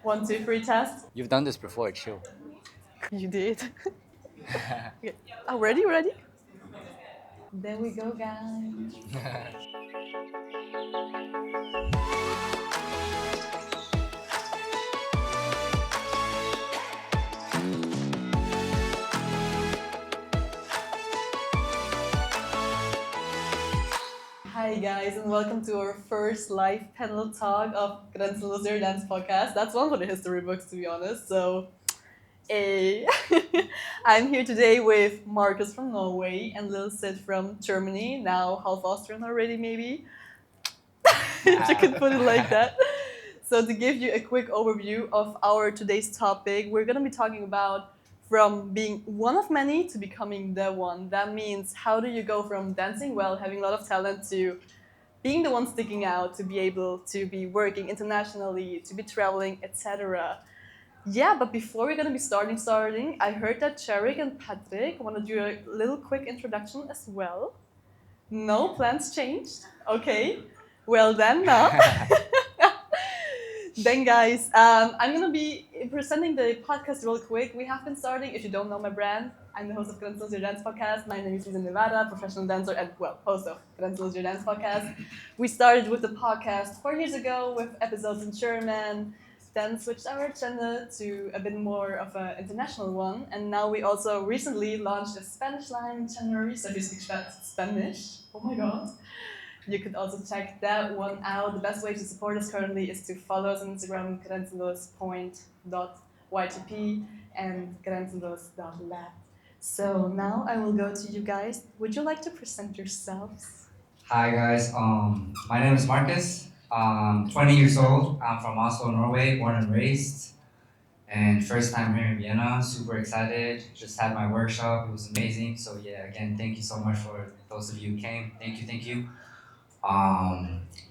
1, 2, 3 test. You've done this before, chill. You did. Okay. Oh, ready? Ready? There we go, guys. Hi guys, and welcome to our first live panel talk of Grenzenlos Dance podcast. That's one for the history books, to be honest. So, I'm here today with Marcus from Norway and Lil Syd from Germany. Now half Austrian already, maybe. If you could put it like that. So, to give you a quick overview of our today's topic, we're going to be talking about from being one of many to becoming the one. That means how do you go from dancing well, having a lot of talent, to being the one sticking out, to be able to be working internationally, to be traveling, etc. Yeah, but before we're gonna be starting, I heard that Cherik and Patrick want to do a little quick introduction as well. No plans changed? Okay. Well then, no. Then, guys, I'm gonna be presenting the podcast real quick. We have been starting. If you don't know my brand, I'm the host of Grenzenlos Dance podcast. My name is Lisa Nevara, professional dancer and host of Grenzenlos Dance podcast. We started with the podcast 4 years ago with episodes in German. Then switched our agenda to a bit more of an international one, and now we also recently launched a Spanish line in January. So if you speak Spanish, oh my god. You could also check that one out. The best way to support us currently is to follow us on Instagram, grenzenlos.ytp and grenzenlos.lab. So now I will go to you guys. Would you like to present yourselves? Hi guys, my name is Marcus. 20 years old. I'm from Oslo, Norway, born and raised. And first time here in Vienna, super excited. Just had my workshop, it was amazing. So yeah, again, thank you so much for those of you who came. Thank you.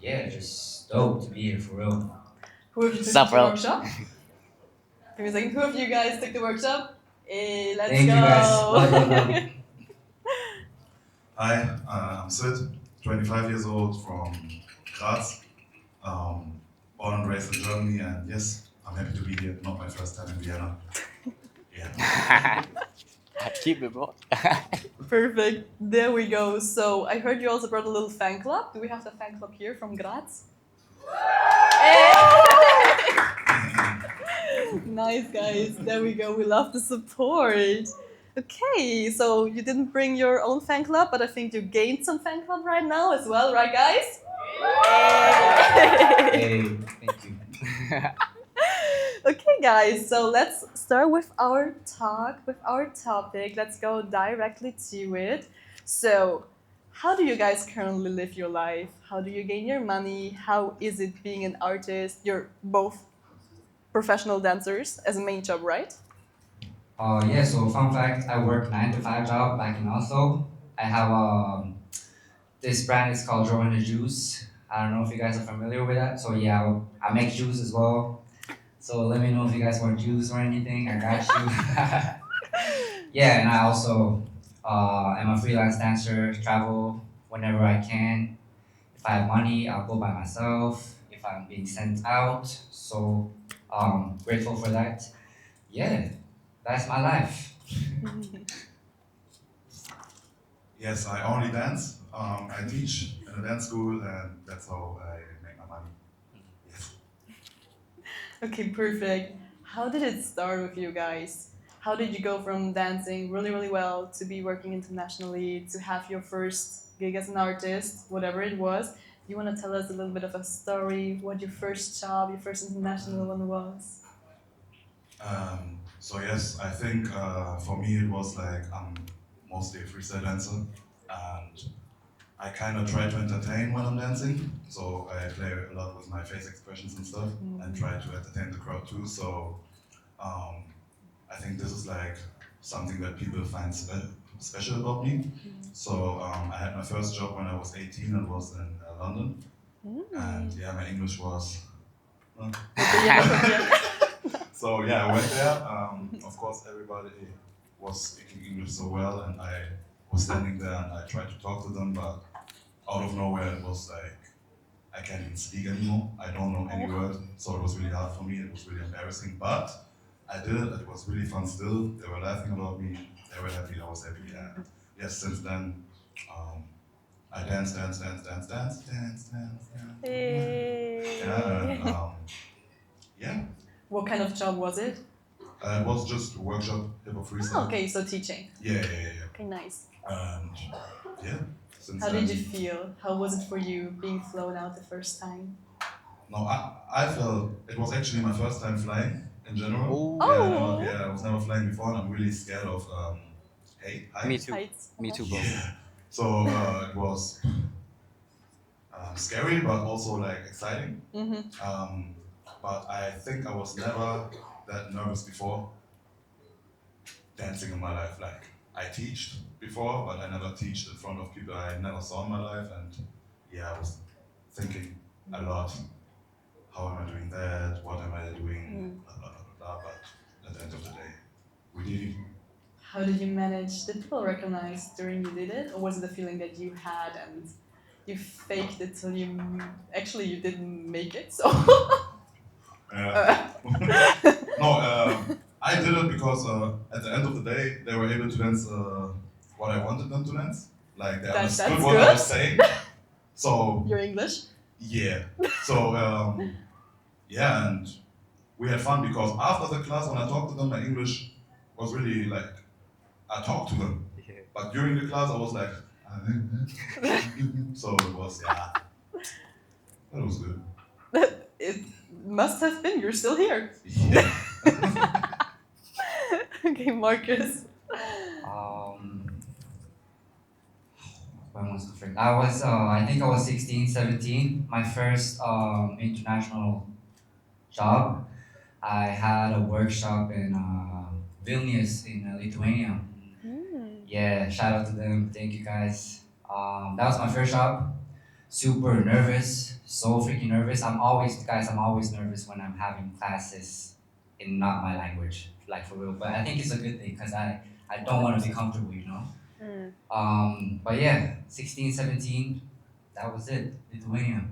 Yeah, just dope to be here for real. Who of you took the workshop? Give me a second. Who of you guys took the workshop? Let's Thank go. you guys. Love. Hi, I'm Syd, 25 years old from Graz, born and raised in Germany, and yes, I'm happy to be here. Not my first time in Vienna. Yeah. Keep it, bro. Perfect. There we go. So I heard you also brought a little fan club. Do we have the fan club here from Graz? Nice, guys. There we go. We love the support. Okay, so you didn't bring your own fan club, but I think you gained some fan club right now as well, right, guys? Hey, thank you. Okay, guys, so let's start with our talk, with our topic. Let's go directly to it. So, how do you guys currently live your life? How do you gain your money? How is it being an artist? You're both professional dancers as a main job, right? Yeah, so fun fact, I work 9 to 5 job back in Oslo. I have this brand is called Joe and the Juice. I don't know if you guys are familiar with that. So yeah, I make juice as well. So let me know if you guys want juice or anything. I got you. Yeah, and I also am a freelance dancer. Travel whenever I can. If I have money, I'll go by myself. If I'm being sent out, so grateful for that. Yeah, that's my life. Yes, I only dance. I teach in a dance school, and that's how I make my money. Yes. Okay, perfect. How did it start with you guys? How did you go from dancing really, really well to be working internationally, to have your first gig as an artist, whatever it was? You want to tell us a little bit of a story, what your first job, your first international one was? So yes, I think for me it was like I'm mostly a freestyle dancer, and I kind of try to entertain when I'm dancing. So I play a lot with my face expressions and stuff, and try to entertain the crowd too. So I think this is like something that people find special about me. So I had my first job when I was 18 and was in London, and yeah, my English was. So yeah, I went there. Of course, everybody was speaking English so well, and I was standing there and I tried to talk to them, but out of nowhere it was like I can't even speak anymore. I don't know any word, so it was really hard for me. It was really embarrassing, but I did it. It was really fun still. They were laughing about me. They were happy. I was happy. And yes, since then, um, I dance, dance, dance, dance, dance, dance, dance, dance. Yeah, and yeah. What kind of job was it? It was just a workshop, hip hop freestyle. Oh, okay, so teaching. Yeah. Okay, nice. And yeah, since How then. did you feel? How was it for you being flown out the first time? No, I felt it was actually my first time flying in general. Oh. Yeah, I was never flying before, and I'm really scared of heights. Me too. Heights. Me too, bro. Yeah. So it was scary, but also like exciting. But I think I was never that nervous before dancing in my life. Like I teached before, but I never teached in front of people I never saw in my life, and yeah, I was thinking a lot. How am I doing that? What am I doing? Blah, blah, blah, blah, blah. But at the end of the day, we did it. How did you manage? Did people recognize during you did it, or was it a feeling that you had and you faked it till you actually you didn't make it? So. No, I did it because at the end of the day, they were able to dance what I wanted them to dance. Like they understood that's what good. I was saying. So Your English? yeah. So yeah, and we had fun because after the class, when I talked to them, my English was really like I talked to them. Yeah. But during the class, I was like, so it was that was good. It must have been. You're still here. Yeah. Okay, Marcus. When was the first? I think I was 16, 17. My first international job. I had a workshop in Vilnius in Lithuania. Yeah, shout out to them. Thank you guys. That was my first job. Super nervous, so freaking nervous. I'm always nervous when I'm having classes in not my language, like for real. But I think it's a good thing because I don't want to be comfortable, you know. But yeah, 16, 17, that was it. Lithuania.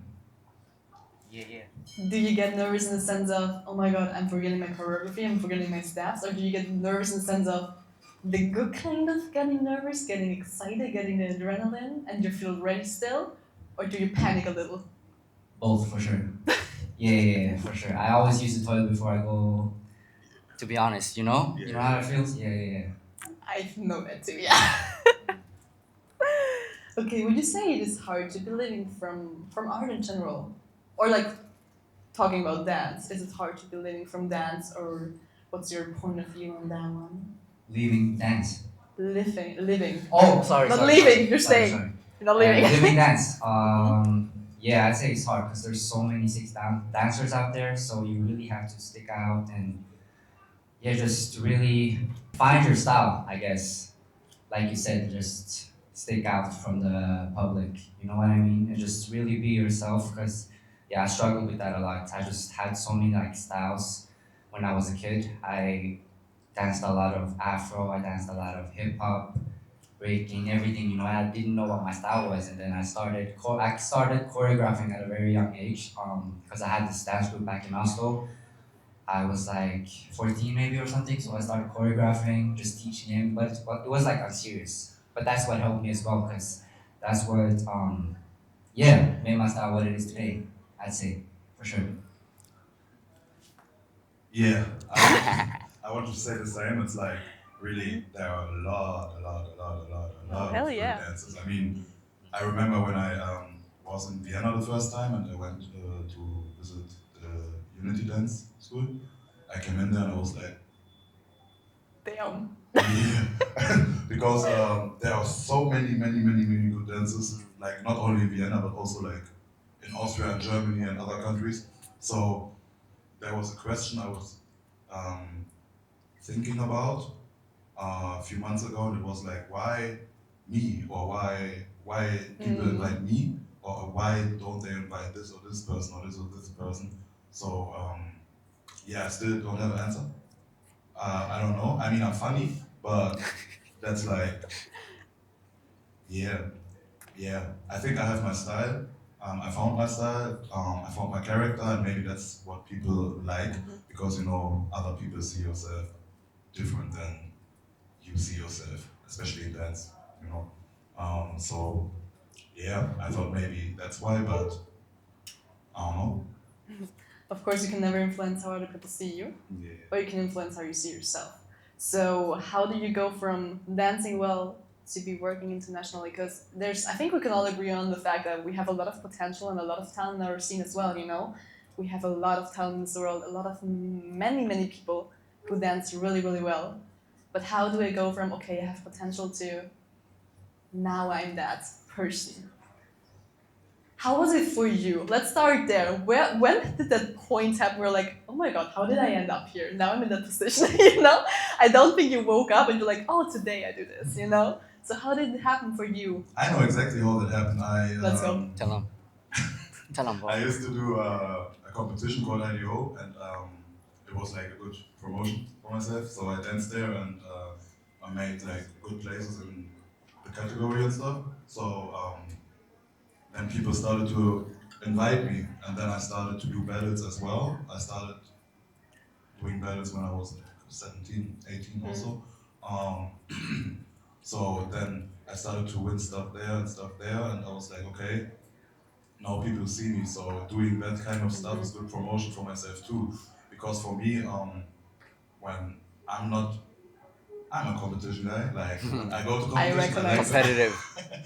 Yeah. Do you get nervous in the sense of, oh my god, I'm forgetting my choreography, I'm forgetting my steps? Or do you get nervous in the sense of the good kind of getting nervous, getting excited, getting the adrenaline, and you feel ready still? Or do you panic a little? Both for sure. Yeah, for sure. I always use the toilet before I go. To be honest, you know? Yeah. You know how it feels? Yeah. I know that too, yeah. Okay, would you say it is hard to be living from art in general? Or like talking about dance, is it hard to be living from dance, or what's your point of view on that one? Leaving dance. Living. Oh, sorry. Not sorry, leaving, sorry, you're sorry, staying. sorry. You're not leaving. Living dance. Yeah, I'd say it's hard because there's so many dancers out there, so you really have to stick out and yeah, just really find your style, I guess. Like you said, just stick out from the public. You know what I mean? And just really be yourself. Because yeah, I struggled with that a lot. I just had so many like styles when I was a kid. I danced a lot of Afro. I danced a lot of hip hop, breaking, everything. You know, I didn't know what my style was, and then I started choreographing at a very young age. Because I had this dance group back in Oslo. I was like 14 maybe or something, so I started choreographing, just teaching him, but it was like unserious. But that's what helped me as well, because that's what made my style what it is today, I'd say, for sure. Yeah, I want to say the same. It's like really there are a lot of hell good yeah. dances. I mean, I remember when I was in Vienna the first time and I went to visit the Unity Dance School. I came in there and I was like, Damn. yeah, because there are so many good dances. Like not only in Vienna but also like in Austria and Germany and other countries. So there was a question I was thinking about a few months ago, and it was like, why me, or why people invite me, or why don't they invite this or this person or this person? So yeah, I still don't have an answer. I don't know. I mean, I'm funny, but that's like, yeah. I think I have my style. I found my style, I found my character, and maybe that's what people like because you know other people see yourself different than you see yourself, especially in dance, you know. So yeah, I thought maybe that's why, but I don't know. Of course, you can never influence how other people see you, Yeah. but you can influence how you see yourself. So, how do you go from dancing well to be working internationally? Because I think we can all agree on the fact that we have a lot of potential and a lot of talent in our scene as well. You know, we have a lot of talent in this world, a lot of many people who dance really really well. But how do I go from okay, I have potential to now I'm that person? How was it for you? Let's start there. When did that point happen where like, oh my god, how did I end up here? Now I'm in that position, you know? I don't think you woke up and you're like, oh, today I do this, you know? So how did it happen for you? I know exactly how that happened. Let's go. Tell them. Tell them, I bro. used to do a competition called IDO, and it was like a good promotion for myself. So I danced there, and I made like good places in the category and stuff. So then people started to invite me, and then I started to do battles as well. I started doing battles when I was like 17, 18 also. Um, so then I started to win stuff there and stuff there, and I was like, okay, now people see me. So doing that kind of stuff is good promotion for myself too. Because for me, when I'm not, I'm a competition guy. Like when I go to I competitions, recognize. Competitive.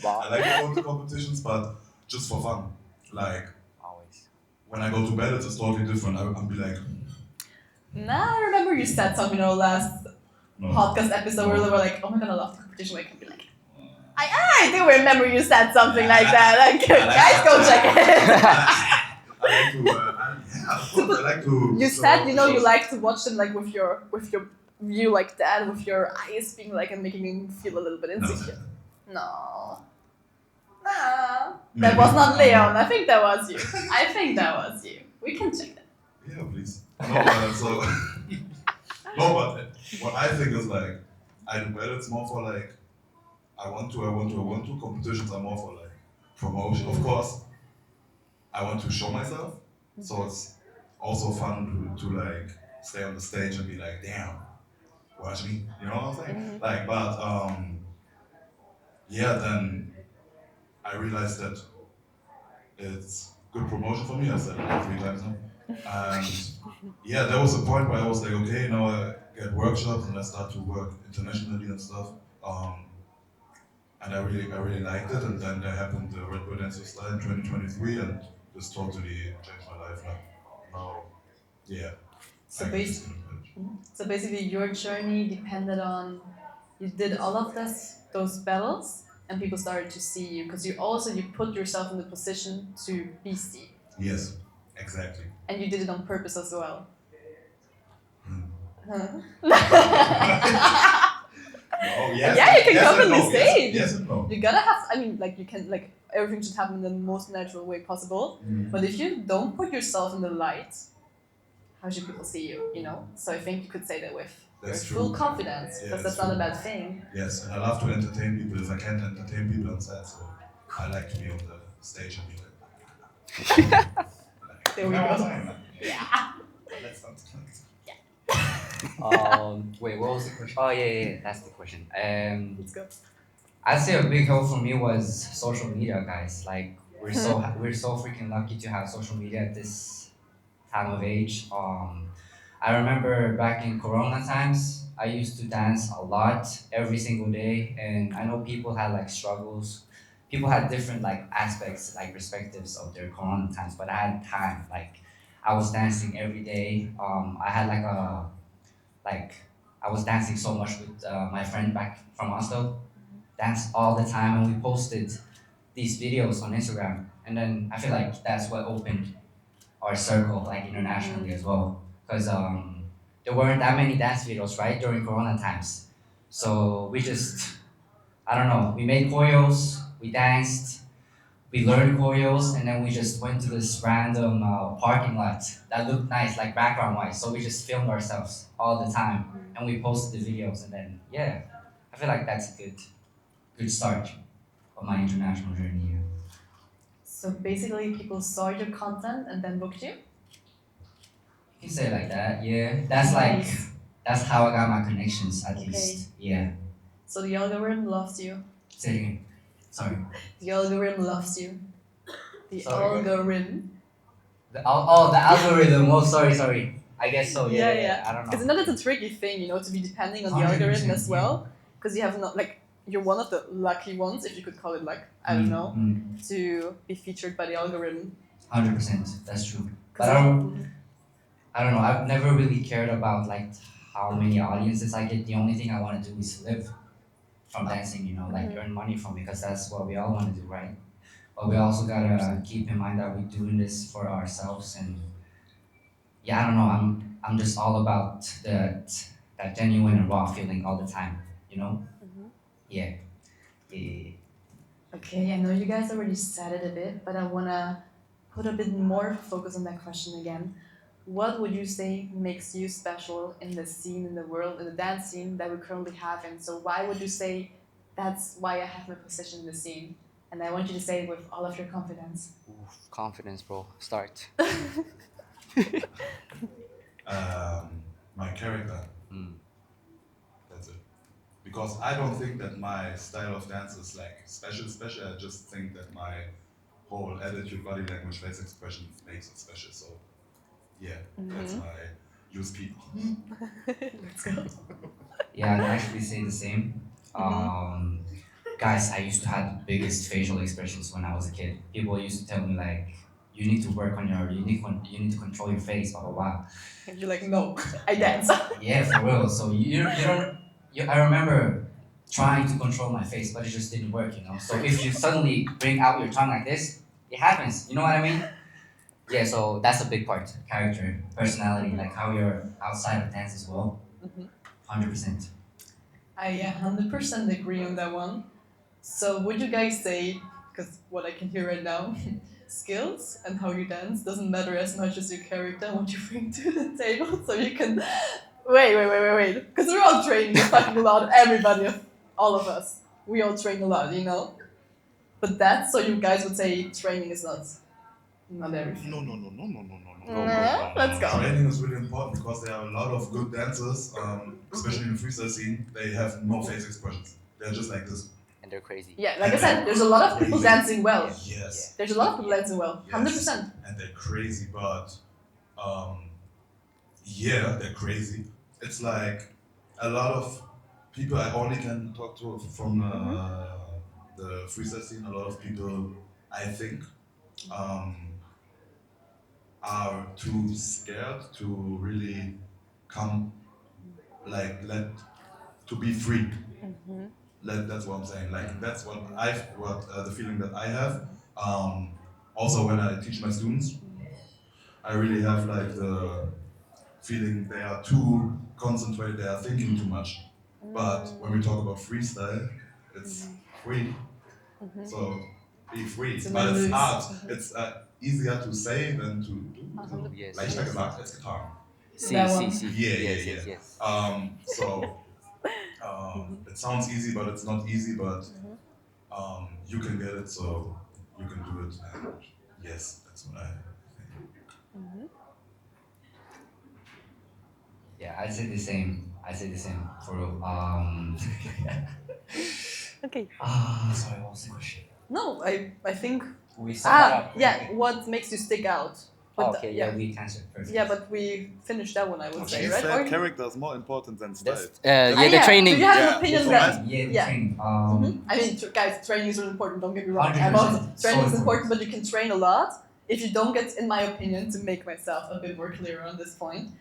I like to go to competitions, but just for fun. Like Always. when I go to battles, it's totally different. I'll be like, Now I remember you said something in our last no. podcast episode where they were like, oh my god, I love the competition. I can be like, I do remember you said something like that. Like, guys, go check it. I like to, yeah, of course, I like to. You said you like to watch them like with your view like that, with your eyes being like and making you feel a little bit insecure. No. Nah. That was not Leon. I think that was you. I think that was you. We can check that. Yeah, please. No, so no, but what I think is like I do better. It's more for like I want to. Competitions are more for like promotion. Of course, I want to show myself. So it's also fun to like stay on the stage and be like, damn, watch me. You know what I'm saying? Like, but yeah, then I realized that it's good promotion for me. I said it like 3 times now. And yeah, there was a point where I was like, okay, now I get workshops and I start to work internationally and stuff. And I really liked it. And then there happened the Red Bull Dance Style in 2023, and this totally changed my life. Like now, yeah. So I can just basically, do it. so basically, your journey depended on you did all of those battles, and people started to see you because you put yourself in the position to be seen, Yes, exactly. and you did it on purpose as well. Oh yes. Yeah, you can yes come and on the no, stage. Yes and no. You gotta have. I mean, like you can like everything should happen in the most natural way possible. But if you don't put yourself in the light, how should people see you? You know. So I think you could say that with That's full true. confidence, Yeah, because that's that's not a true. bad thing. Yes, and I love to entertain people. If I can't entertain people on set, so I like to be on the stage and be like, There we you know what I'm go. saying? Like, Yeah. let's dance. Wait, what was the question? Oh yeah, that's the question. Let's go. I'd say a big help for me was social media, guys. Like we're so freaking lucky to have social media at this time of age. I remember back in Corona times, I used to dance a lot every single day, and I know people had like struggles. People had different like aspects, like perspectives of their Corona times, but I had time. Like I was dancing every day. I had like I was dancing so much with my friend back from Oslo, danced all the time, and we posted these videos on Instagram. And then I feel like that's what opened our circle, like internationally as well, because there weren't that many dance videos, right, during Corona times. So we just, I don't know, we made choreos, we danced, we learned choreos, and then we just went to this random parking lot that looked nice, like background wise. So we just filmed ourselves all the time, and we posted the videos, and then yeah, I feel like that's a good start of my international journey. So basically, people saw your content and then booked you? You can say it like that, yeah. That's how I got my connections, at Okay. least. Yeah. So the algorithm loves you. Say it again. Sorry. The algorithm loves you. The Sorry, what? algorithm. The algorithm. Oh, sorry. I guess so, yeah. I don't know. Because that's a tricky thing, to be depending on the algorithm 100%, as well. Because you have not, you're one of the lucky ones, if you could call it luck, I don't know, to be featured by the algorithm. 100%, that's true. But I don't know, I've never really cared about how many audiences I get. The only thing I want to do is live from dancing, earn money from it, because that's what we all want to do, right? But we also gotta keep in mind that we're doing this for ourselves, and yeah, I don't know, I'm just all about that genuine and raw feeling all the time, Yeah. Okay, I know you guys already said it a bit, but I want to put a bit more focus on that question again. What would you say makes you special in the scene, in the world, in the dance scene that we currently have? And so why would you say that's why I have my position in the scene? And I want you to say it with all of your confidence. Oof, confidence, bro. Start. My character. That's it. Because I don't think that my style of dance is special. I just think that my whole attitude, body language, face expression makes it special. So, yeah, that's my USP. Let's go. Yeah, I'd actually say the same. Guys, I used to have the biggest facial expressions when I was a kid. People used to tell me you need to work on you need to control your face, blah blah blah. And you're like, no, I dance. Yeah, for real. So you don't. I remember trying to control my face, but it just didn't work, So if you suddenly bring out your tongue like this, it happens. You know what I mean? Yeah. So that's a big part. Character, personality, how you're outside of dance as well. 100%. I 100% agree on that one. So would you guys say, because what I can hear right now, skills and how you dance doesn't matter as much as your character and what you bring to the table? So you can... Wait. Because we're all training fucking a lot. Everybody, all of us. We all train a lot, But that's so you guys would say training is not everything. No. Let's go. Training is really important because there are a lot of good dancers, especially in the freestyle scene. They have no face expressions. They're just like this. And they're crazy. Yeah, like I said, there's a lot of people dancing well. Yes. There's a lot of people dancing well. 100%. And they're crazy, but yeah, they're crazy. It's like a lot of people I only can talk to from the freestyle scene. A lot of people, I think, are too scared to really come, to be free. That's what I'm saying. That's what the feeling that I have. Also, when I teach my students, I really have the feeling they are too concentrated, they are thinking too much. But when we talk about freestyle, it's free. So be free. But it's hard. It's easier to say than to do. Yes. Leichter gesagt als getan. Yes. So it sounds easy, but it's not easy. But you can get it, so you can do it. And yes, that's what I think. Yeah, I say the same for real. Okay. Sorry, what was the question? No, I think... We sum that up. Yeah, what makes you stick out? But Okay, we answered perfect. Yeah, but we finished that one, I would say, She right? said character is more important than style. The training. Do you have an Yeah. opinion For then? Yeah, the Yeah. training. I mean, guys, training is really important, don't get me wrong. 100%. Training is So important, but you can train a lot. If you don't get, in my opinion, to make myself a bit more clear on this point,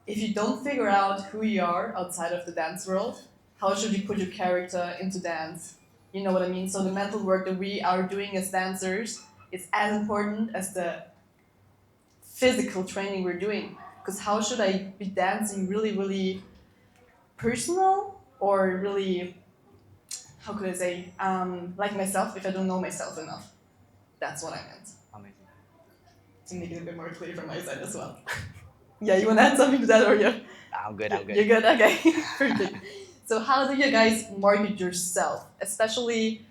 if you don't figure out who you are outside of the dance world, how should you put your character into dance? You know what I mean? So the mental work that we are doing as dancers is as important as the physical training we're doing. Because how should I be dancing really, really personal or really, how could I say, like myself if I don't know myself enough? That's what I meant. Amazing. To make it a bit more clear from my side as well. Yeah, you want to add something to that or you? I'm good. You're good? Okay, perfect. So how do you guys market yourself? Especially,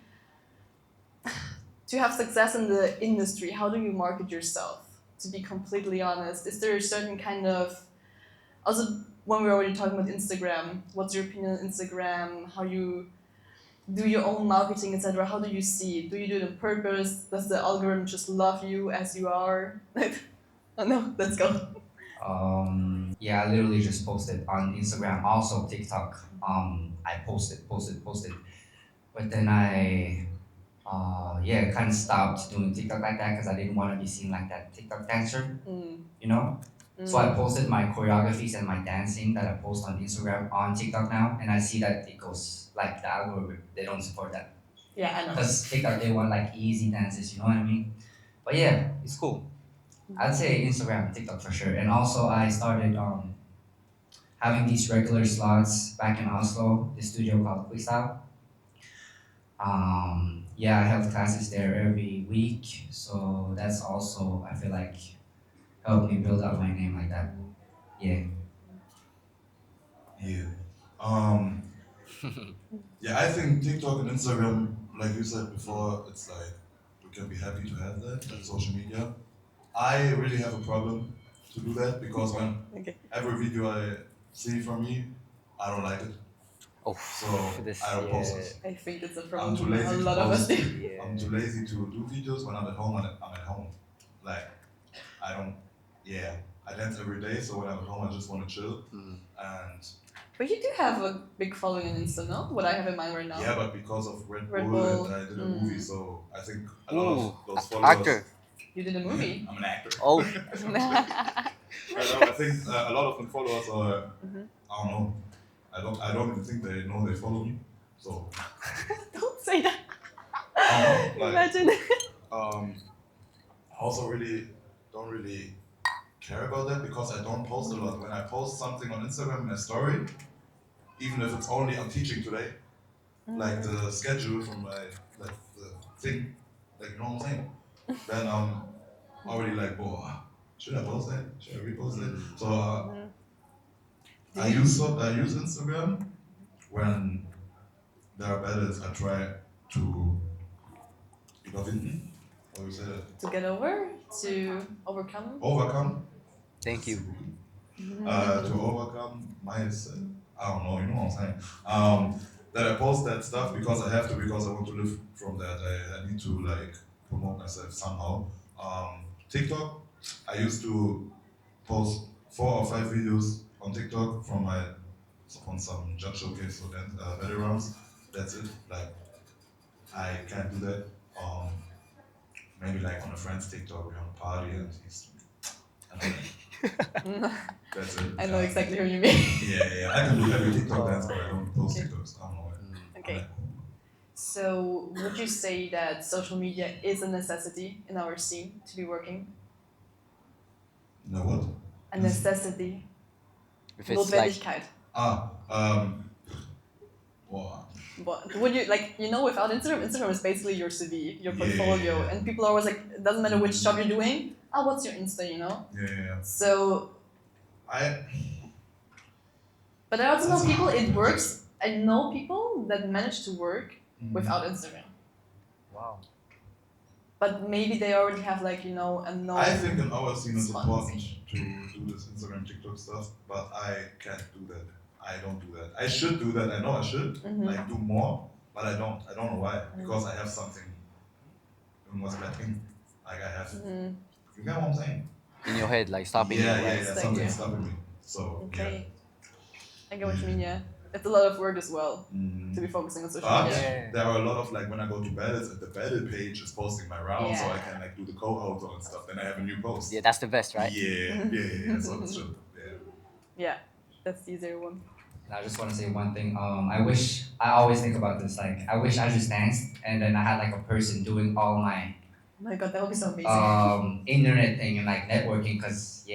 to have success in the industry, how do you market yourself? To be completely honest, is there a certain kind of, also when we're already talking about Instagram, what's your opinion on Instagram? How you do your own marketing, etc. How do you see it? Do you do it on purpose? Does the algorithm just love you as you are? Oh no, let's go. Yeah, I literally just posted on Instagram, also TikTok. I posted, but then I, yeah, kind of stopped doing TikTok like that because I didn't want to be seen like that TikTok dancer, you know. So I posted my choreographies and my dancing that I post on Instagram on TikTok now, and I see that it goes like the algorithm. They don't support that Yeah, I know. because TikTok they want like easy dances, you know what I mean? But yeah, it's cool. I'd say Instagram, TikTok for sure. And also I started having these regular slots back in Oslo, this studio called Quickstyle. Yeah, I held classes there every week, so that's also I feel like helped me build up my name like that. Yeah. Yeah. Yeah, I think TikTok and Instagram, like you said before, it's like we can be happy to have that, like social media. I really have a problem to do that because when Okay. every video I see from me, I don't like it. Oh, So this, I don't post yeah. it. I think it's a I'm problem too a lazy to lot of us post. do. Yeah. I'm too lazy to do videos. When I'm at home, I'm at home. Like, I don't, yeah. I dance every day, so when I'm at home, I just want to chill. And But you do have a big following on Insta, no? What I have in mind right now. yeah, but because of Red Red Bull, Bull, and I did a movie, so I think a lot Ooh, of those followers. actor. You did a movie. I'm an actor. Oh, I think a lot of them followers are. I don't know. I don't even think they know they follow me. So Don't say that. I don't know. Like, Imagine. I also don't really care about that because I don't post a lot. When I post something on Instagram in a story, even if it's only I'm teaching today, like the schedule from my like the thing, like you know what I'm saying, then I'm already like, boy, should I post that? Should I repost it? So I use Instagram when there are battles. I try to überwinden. How you say that? To get over, to overcome. Overcome. thank you. To overcome my, I don't know, you know what I'm saying. That I post that stuff because I have to, because I want to live from that. I need to like promote myself somehow. TikTok, I used to post 4 or 5 videos on TikTok from some judge showcase or then battle rounds. That's it. Like I can't do that. Maybe like on a friend's TikTok, we're on a party and he's. That's it. I know exactly what you mean. Yeah. I can do every TikTok dance, but I don't post TikToks. I don't know. Okay. So, would you say that social media is a necessity in our scene to be working? No what? A necessity. If it's like, Notwendigkeit. Wow. But would you like without Instagram is basically your CV, your portfolio, Yeah. and people are always like, it doesn't matter which job you're doing. Oh, what's your Insta? Yeah. So, but I also know people. It works. I know people that manage to work without Instagram. wow. But maybe they already have like a known. I think in our scene it's sponsor. important to do this Instagram, TikTok stuff, but I can't do that. I don't do that. I should do that. I know I should like do more, but I don't. I don't know why. Because I have something. What's that thing? Like I have. You get what I'm saying? In your head, like stopping you. Yeah. Like, Something stopping me. So Okay. I get what you mean. Yeah, it's a lot of work as well to be focusing on social But media. there are a lot of like when I go to battles, the battle page is posting my round, so I can like do the co-auto and stuff. Then I have a new post. Yeah, that's the best, right? Yeah. So it's true. Yeah, that's the easier one. I just want to say one thing. I always think about this. Like, I wish I just danced and then I had like a person doing all my Oh my god, that would be so amazing. internet thing and like networking. Cause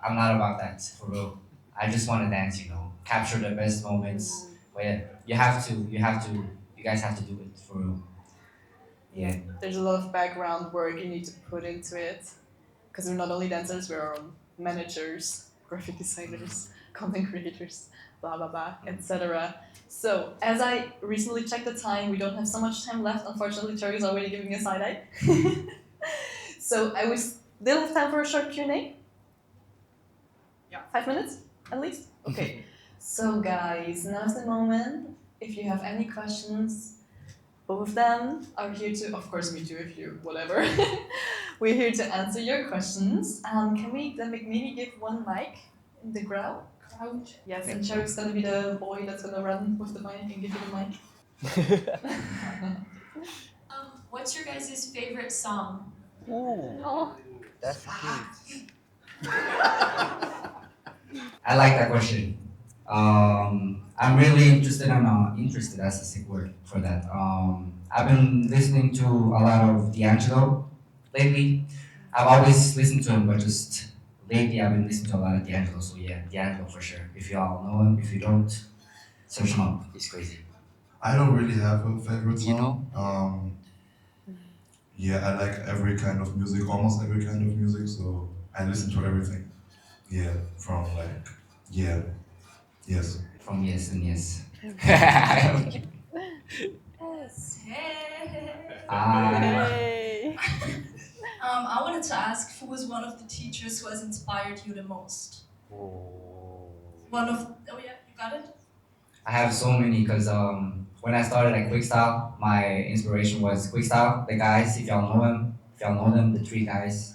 I'm not about that for real. I just want to dance, capture the best moments. But yeah, you guys have to do it for real. Yeah. There's a lot of background work you need to put into it, because we're not only dancers, we're our own managers. graphic designers, content creators, blah blah blah, etc. So, as I recently checked the time, we don't have so much time left. Unfortunately, Cherry is already giving me a side eye. So, I will still have time for a short Q&A. Yeah, 5 minutes at least. Okay. So, guys, now's the moment. If you have any questions, both of them are here to, of course, me too, if you, whatever. We're here to answer your questions. Can we then maybe give one mic in the crowd? Yes, and Cherry's gonna be the boy that's gonna run with the mic and give you the mic. What's your guys' favorite song? Ooh, Oh. that's cute. I like that question. I'm really interested, that's a sick word for that. I've been listening to a lot of D'Angelo lately. I've always listened to him, but just lately I've been listening to a lot of D'Angelo, so yeah, D'Angelo for sure. If you all know him, if you don't, search him up, he's crazy. I don't really have a favorite song. You know? Yeah, I like every kind of music, almost every kind of music, so I listen to everything. Yeah, from like, yeah, yes. From Yes and Yes. Yes. Hey. I wanted to ask who was one of the teachers who has inspired you the most? Oh. Oh yeah, you got it? I have so many because when I started at Quickstyle, my inspiration was Quickstyle, the guys, if y'all know them, the 3 guys.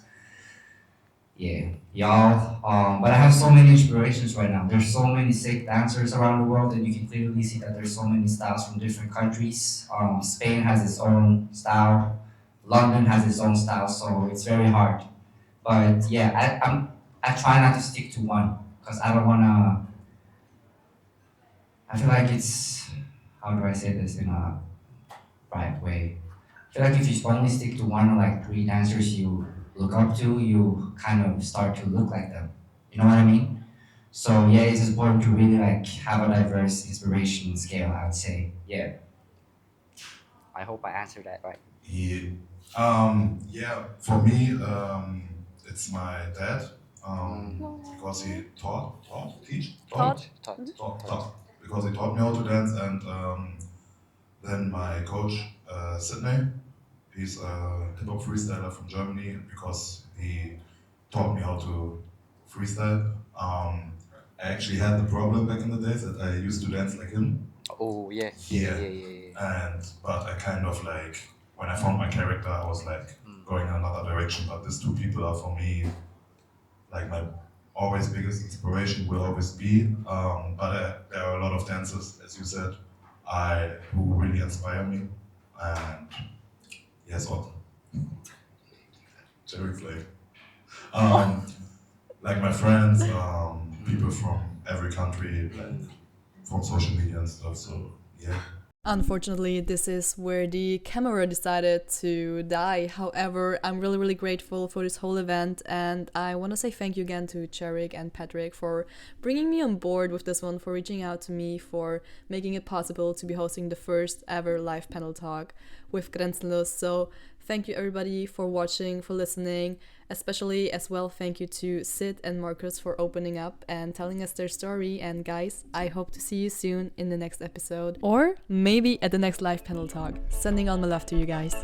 Yeah, y'all. But I have so many inspirations right now. There's so many sick dancers around the world, and you can clearly see that there's so many styles from different countries. Spain has its own style, London has its own style, so it's very hard. But yeah, I try not to stick to one because I don't wanna. I feel like it's, how do I say this in a right way? I feel like if you only stick to one or like 3 dancers you look up to, you kind of start to look like them. You know what I mean? So yeah, it's important to really like have a diverse inspiration scale, I would say. Yeah. I hope I answered that right. Yeah, yeah. For me, it's my dad. Because he taught, because he taught me how to dance, and then my coach, Sydney, he's a hip-hop freestyler from Germany, because he taught me how to freestyle. I actually had the problem back in the days that I used to dance like him. Oh, yeah. But I kind of like, when I found my character, I was like going in another direction, but these 2 people are for me like my always biggest inspiration, will always be. But there are a lot of dancers, as you said, who really inspire me. And yes, what? Cherry Flake. Like my friends, people from every country, like from social media and stuff, so yeah. Unfortunately, this is where the camera decided to die. However, I'm really, really grateful for this whole event, and I want to say thank you again to Cherik and Patrick for bringing me on board with this one, for reaching out to me, for making it possible to be hosting the first ever live panel talk with Grenzenlos. So thank you everybody for watching, for listening, especially as well thank you to Syd and Marcus for opening up and telling us their story. And guys, I hope to see you soon in the next episode, or maybe at the next live panel talk. Sending all my love to you guys.